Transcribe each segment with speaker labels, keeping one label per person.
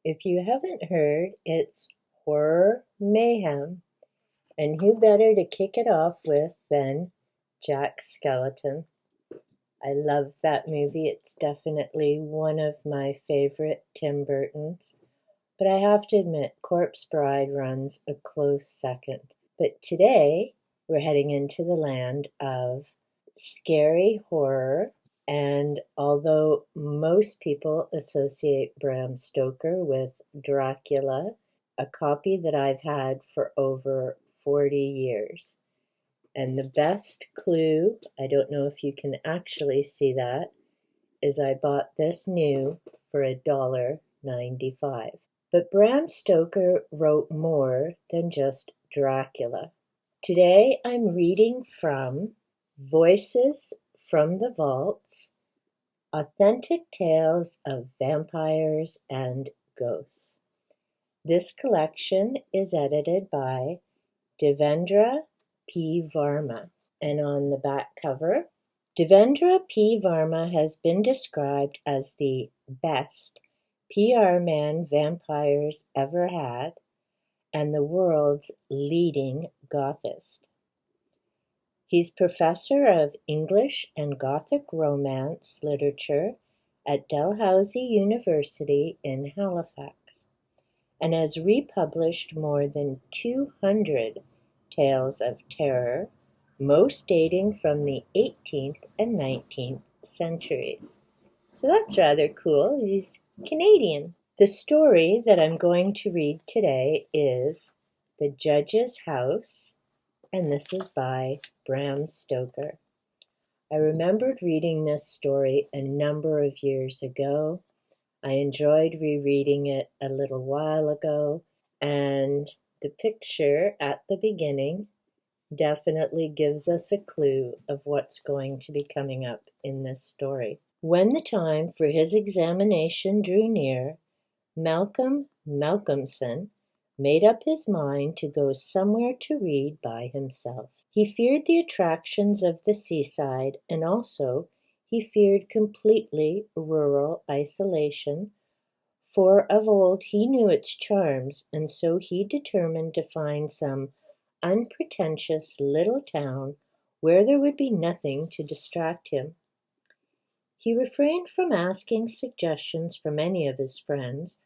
Speaker 1: If you haven't heard, it's Horror Mayhem, and who better to kick it off with than Jack Skellington? I love that movie. It's definitely one of my favorite Tim Burtons, but I have to admit, Corpse Bride runs a close second. But today, we're heading into the land of scary horror. And although most people associate Bram Stoker with Dracula, a copy that I've had for over 40 years. And the best clue, I don't know if you can actually see that, is I bought this new for $1.95. But Bram Stoker wrote more than just Dracula. Today I'm reading from Voices from the Vaults, Authentic Tales of Vampires and Ghosts. This collection is edited by Devendra P. Varma, and on the back cover, Devendra P. Varma has been described as the best PR man vampires ever had and the world's leading gothist. He's professor of English and Gothic Romance literature at Dalhousie University in Halifax, and has republished more than 200 tales of terror, most dating from the 18th and 19th centuries. So that's rather cool. He's Canadian. The story that I'm going to read today is The Judge's House, and this is by Bram Stoker. I remembered reading this story a number of years ago. I enjoyed rereading it a little while ago, and the picture at the beginning definitely gives us a clue of what's going to be coming up in this story. When the time for his examination drew near, Malcolmson made up his mind to go somewhere to read by himself. He feared the attractions of the seaside, and also he feared completely rural isolation, for of old he knew its charms, and so he determined to find some unpretentious little town where there would be nothing to distract him. He refrained from asking suggestions from any of his friends,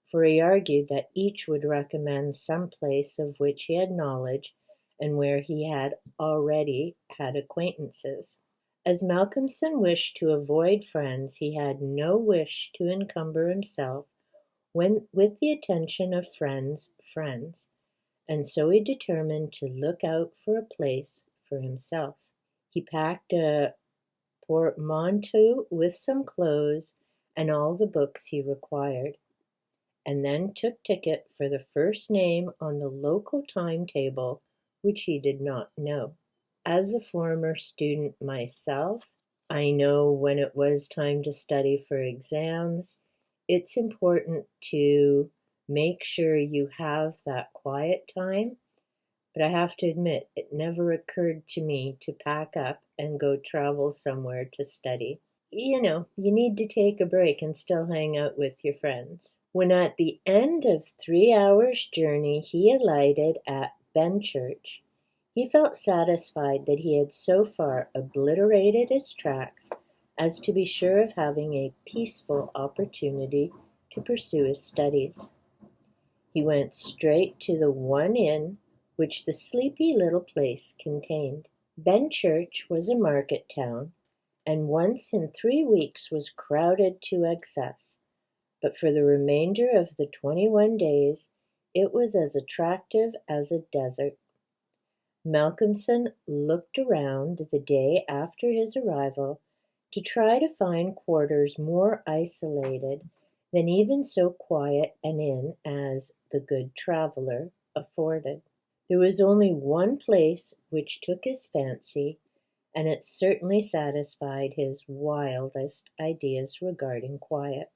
Speaker 1: for he argued that each would recommend some place of which he had knowledge and where he had already had acquaintances. As Malcolmson wished to avoid friends, he had no wish to encumber himself with the attention of friends, and so he determined to look out for a place for himself. He packed a portmanteau with some clothes and all the books he required, and then took ticket for the first name on the local timetable, which he did not know. As a former student myself, I know when it was time to study for exams, it's important to make sure you have that quiet time, but I have to admit, it never occurred to me to pack up and go travel somewhere to study. You need to take a break and still hang out with your friends. When at the end of 3 hours' journey he alighted at Benchurch, he felt satisfied that he had so far obliterated his tracks as to be sure of having a peaceful opportunity to pursue his studies. He went straight to the one inn which the sleepy little place contained. Benchurch was a market town, and once in 3 weeks was crowded to excess, but for the remainder of the 21 days it was as attractive as a desert. Malcolmson looked around the day after his arrival to try to find quarters more isolated than even so quiet an inn as the Good Traveller afforded. There was only one place which took his fancy, and it certainly satisfied his wildest ideas regarding quiet.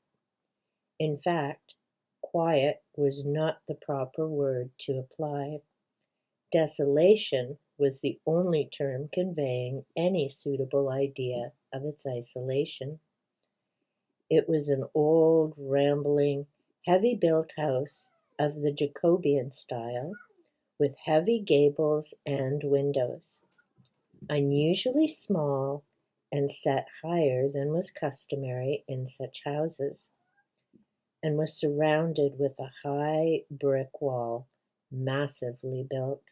Speaker 1: In fact, quiet was not the proper word to apply. Desolation was the only term conveying any suitable idea of its isolation. It was an old, rambling, heavy-built house of the Jacobean style, with heavy gables and windows, unusually small and set higher than was customary in such houses, and was surrounded with a high brick wall, massively built.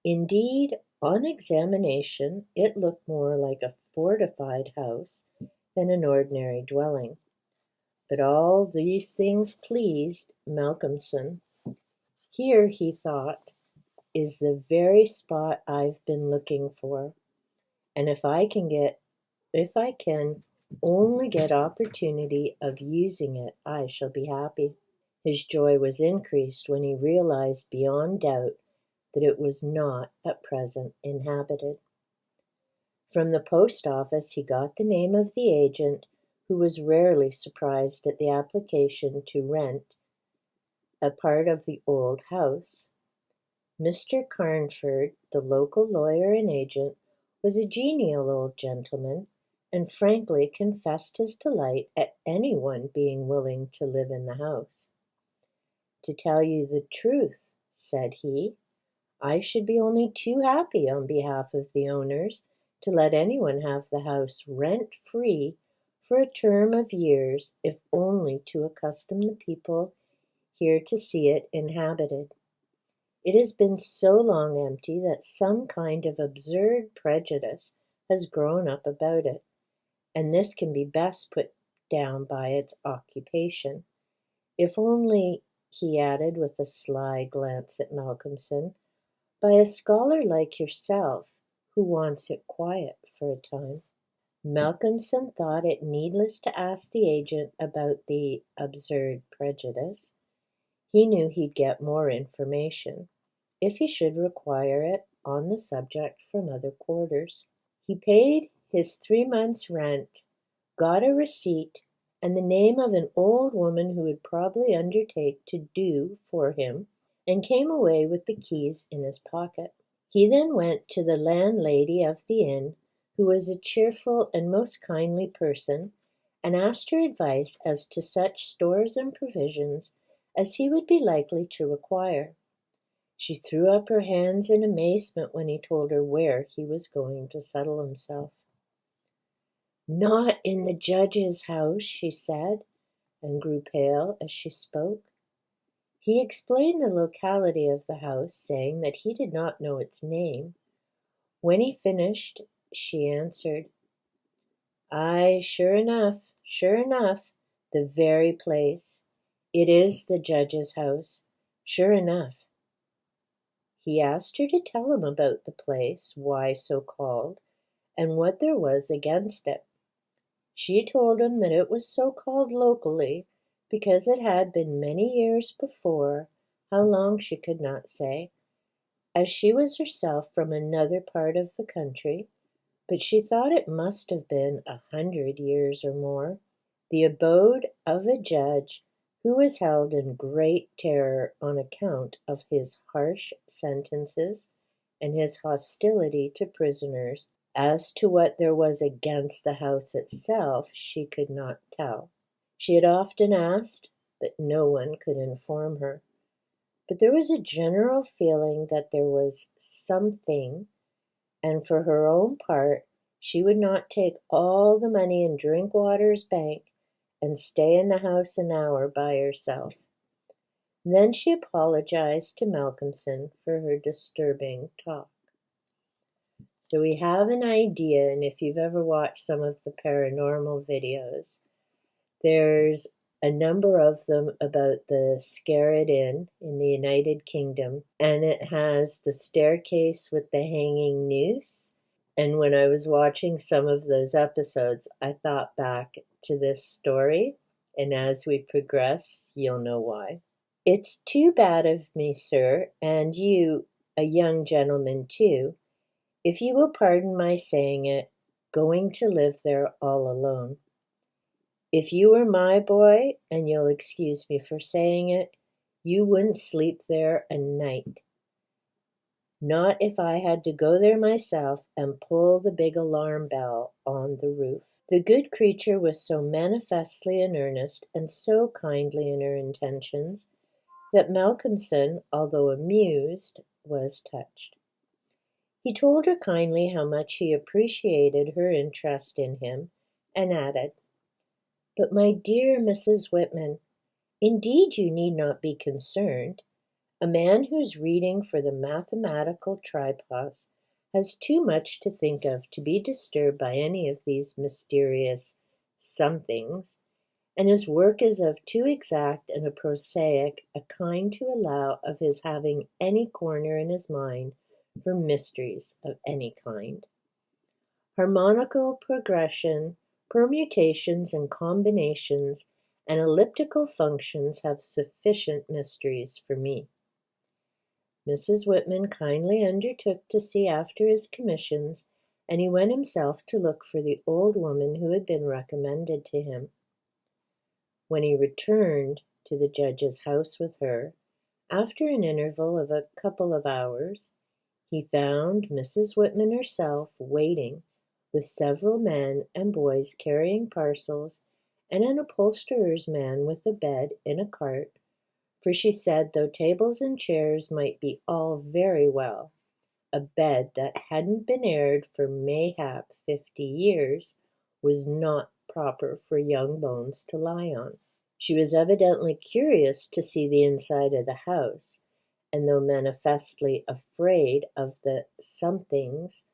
Speaker 1: Indeed, on examination, it looked more like a fortified house than an ordinary dwelling. But all these things pleased Malcolmson. Here, he thought, is the very spot I've been looking for, and if I can only get opportunity of using it, I shall be happy. His joy was increased when he realized beyond doubt that it was not at present inhabited. From the post office he got the name of the agent, who was rarely surprised at the application to rent a part of the old house. Mr. Carnford, the local lawyer and agent, was a genial old gentleman, and frankly confessed his delight at anyone being willing to live in the house. "To tell you the truth," said he, "I should be only too happy on behalf of the owners to let anyone have the house rent-free for a term of years, if only to accustom the people here to see it inhabited. It has been so long empty that some kind of absurd prejudice has grown up about it, and this can be best put down by its occupation. If only," he added with a sly glance at Malcolmson, "by a scholar like yourself, who wants it quiet for a time." Malcolmson thought it needless to ask the agent about the absurd prejudice. He knew he'd get more information, if he should require it, on the subject from other quarters. He paid his 3 months' rent, got a receipt, and the name of an old woman who would probably undertake to do for him, and came away with the keys in his pocket. He then went to the landlady of the inn, who was a cheerful and most kindly person, and asked her advice as to such stores and provisions as he would be likely to require. She threw up her hands in amazement when he told her where he was going to settle himself. "Not in the judge's house," she said, and grew pale as she spoke. He explained the locality of the house, saying that he did not know its name. When he finished, she answered, "Aye, sure enough, the very place. It is the judge's house, sure enough." He asked her to tell him about the place, why so called, and what there was against it. She told him that it was so called locally because it had been many years before, how long she could not say, as she was herself from another part of the country, but she thought it must have been 100 years or more, the abode of a judge who was held in great terror on account of his harsh sentences and his hostility to prisoners. As to what there was against the house itself, she could not tell. She had often asked, but no one could inform her. But there was a general feeling that there was something, and for her own part, she would not take all the money in Drinkwater's bank and stay in the house an hour by herself. Then she apologized to Malcolmson for her disturbing talk. So we have an idea, and if you've ever watched some of the paranormal videos, there's a number of them about the Skirrid Inn in the United Kingdom, and it has the staircase with the hanging noose. And when I was watching some of those episodes, I thought back to this story, and as we progress, you'll know why. "It's too bad of me, sir, and you, a young gentleman too, if you will pardon my saying it, going to live there all alone. If you were my boy, and you'll excuse me for saying it, you wouldn't sleep there a night. Not if I had to go there myself and pull the big alarm bell on the roof." The good creature was so manifestly in earnest and so kindly in her intentions that Malcolmson, although amused, was touched. He told her kindly how much he appreciated her interest in him, and added, "But my dear Mrs. Whitman, indeed you need not be concerned. A man who's reading for the mathematical tripos has too much to think of to be disturbed by any of these mysterious somethings, and his work is of too exact and a prosaic a kind to allow of his having any corner in his mind for mysteries of any kind. Harmonical progression, permutations and combinations, and elliptical functions have sufficient mysteries for me." Mrs. Whitman kindly undertook to see after his commissions, and he went himself to look for the old woman who had been recommended to him. When he returned to the judge's house with her, after an interval of a couple of hours, he found Mrs. Whitman herself waiting, with several men and boys carrying parcels, and an upholsterer's man with a bed in a cart, for she said though tables and chairs might be all very well, a bed that hadn't been aired for mayhap 50 years was not proper for young bones to lie on. She was evidently curious to see the inside of the house, and though manifestly afraid of the somethings,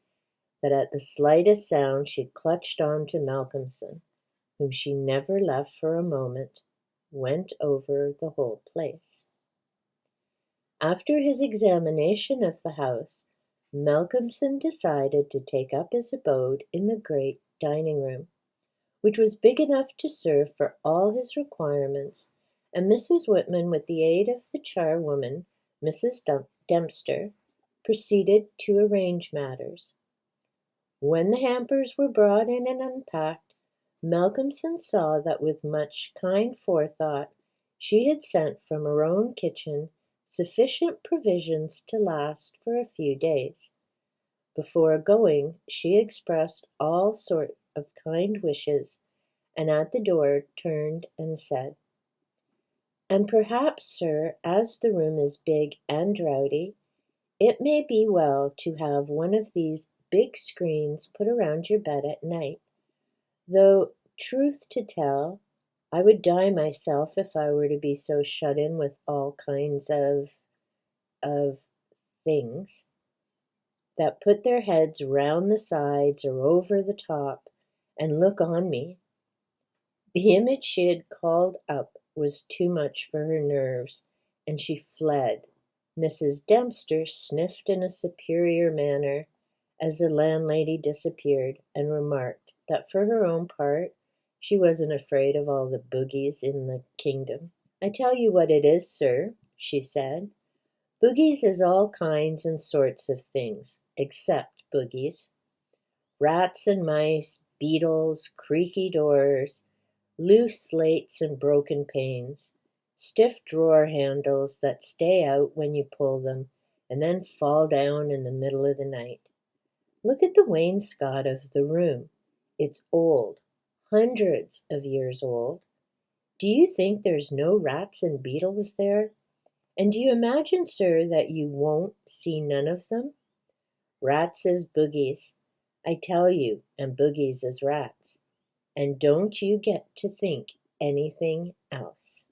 Speaker 1: that at the slightest sound she clutched on to Malcolmson, whom she never left for a moment, went over the whole place. After his examination of the house, Malcolmson decided to take up his abode in the great dining room, which was big enough to serve for all his requirements, and Mrs. Whitman, with the aid of the charwoman, Mrs. Dempster, proceeded to arrange matters. When the hampers were brought in and unpacked, Malcolmson saw that with much kind forethought she had sent from her own kitchen sufficient provisions to last for a few days. Before going, she expressed all sorts of kind wishes, and at the door turned and said, "And perhaps, sir, as the room is big and draughty, it may be well to have one of these big screens put around your bed at night, though, truth to tell, I would die myself if I were to be so shut in with all kinds of things that put their heads round the sides or over the top and look on me." The image she had called up was too much for her nerves, and she fled. Mrs. Dempster sniffed in a superior manner as the landlady disappeared, and remarked that for her own part she wasn't afraid of all the bogies in the kingdom. "I tell you what it is, sir," she said, "bogies is all kinds and sorts of things, except bogies. Rats and mice, beetles, creaky doors, loose slates and broken panes, stiff drawer handles that stay out when you pull them and then fall down in the middle of the night. Look at the wainscot of the room. It's old, hundreds of years old. Do you think there's no rats and beetles there? And do you imagine, sir, that you won't see none of them? Rats is boogies, I tell you, and boogies is rats. And don't you get to think anything else."